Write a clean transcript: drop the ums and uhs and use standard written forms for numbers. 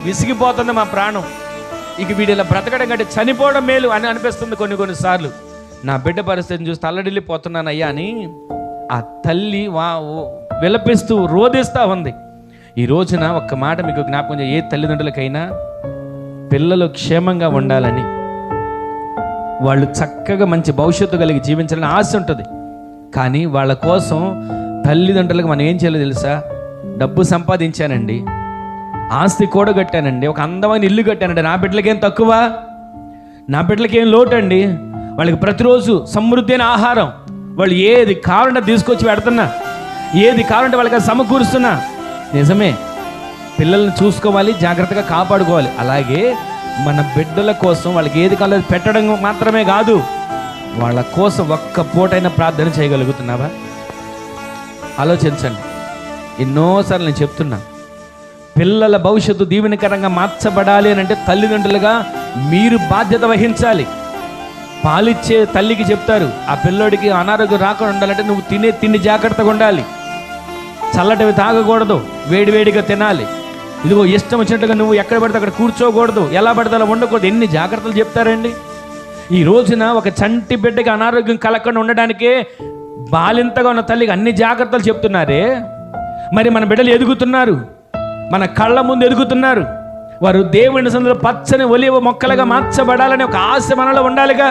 విసిగిపోతుంది మా ప్రాణం. ఇక వీడిలా బ్రతకడం కంటే చనిపోవడం మేలు అని అనిపిస్తుంది కొన్నిసార్లు. నా బిడ్డ పరిస్థితిని చూసి తల్లడిల్లిపోతున్నానయ్యా అని ఆ తల్లి విలపిస్తూ రోధిస్తూ ఉంది. ఈ రోజున ఒక్క మాట మీకు జ్ఞాపకం చేయ, ఏ తల్లిదండ్రులకైనా పిల్లలు క్షేమంగా ఉండాలని, వాళ్ళు చక్కగా మంచి భవిష్యత్తు కలిగి జీవించాలని ఆశ ఉంటుంది. కానీ వాళ్ళ కోసం తల్లిదండ్రులకు మనం ఏం చేయాలో తెలుసా? డబ్బు సంపాదించానండి, ఆస్తి కూడగట్టానండి, ఒక అందమైన ఇల్లు కట్టానండి, నా బిడ్డలకేం తక్కువ, నా బిడ్డలకేం లోటు అండి, వాళ్ళకి ప్రతిరోజు సమృద్ధి అయిన ఆహారం, వాళ్ళు ఏది కావాలంటే తీసుకొచ్చి పెడుతున్నా, ఏది కావాలంటే వాళ్ళకి సమకూరుస్తున్నా. నిజమే, పిల్లల్ని చూసుకోవాలి, జాగ్రత్తగా కాపాడుకోవాలి. అలాగే మన బిడ్డల కోసం వాళ్ళకి ఏది కావాలో పెట్టడం మాత్రమే కాదు, వాళ్ళ కోసం ఒక్క పూటైనా ప్రార్థన చేయగలుగుతున్నావా? ఆలోచించండి. ఎన్నోసార్లు నేను చెప్తున్నా, పిల్లల భవిష్యత్తు దీవెనకరంగా మార్చబడాలి అని అంటే తల్లిదండ్రులుగా మీరు బాధ్యత వహించాలి. పాలిచ్చే తల్లికి చెప్తారు, ఆ పిల్లోడికి అనారోగ్యం రాకుండా ఉండాలంటే నువ్వు తినే తిండి జాగ్రత్తగా ఉండాలి, చల్లటివి తాగకూడదు, వేడివేడిగా తినాలి, ఇదిగో ఇష్టం వచ్చినట్టుగా నువ్వు ఎక్కడ పడితే అక్కడ కూర్చోకూడదు, ఎలా పడితే అలా ఉండకూడదు. ఎన్ని జాగ్రత్తలు చెప్తారండి. ఈ రోజున ఒక చంటి బిడ్డకి అనారోగ్యం కలగకుండా ఉండడానికే బాలింతగా ఉన్న తల్లికి అన్ని జాగ్రత్తలు చెప్తున్నారే. మరి మన బిడ్డలు ఎదుగుతున్నారు, మన కళ్ళ ముందు ఎదుగుతున్నారు, వారు దేవుని సందులో పచ్చని ఒలివ మొక్కలుగా మార్చబడాలని ఒక ఆశ మనలో ఉండాలిగా.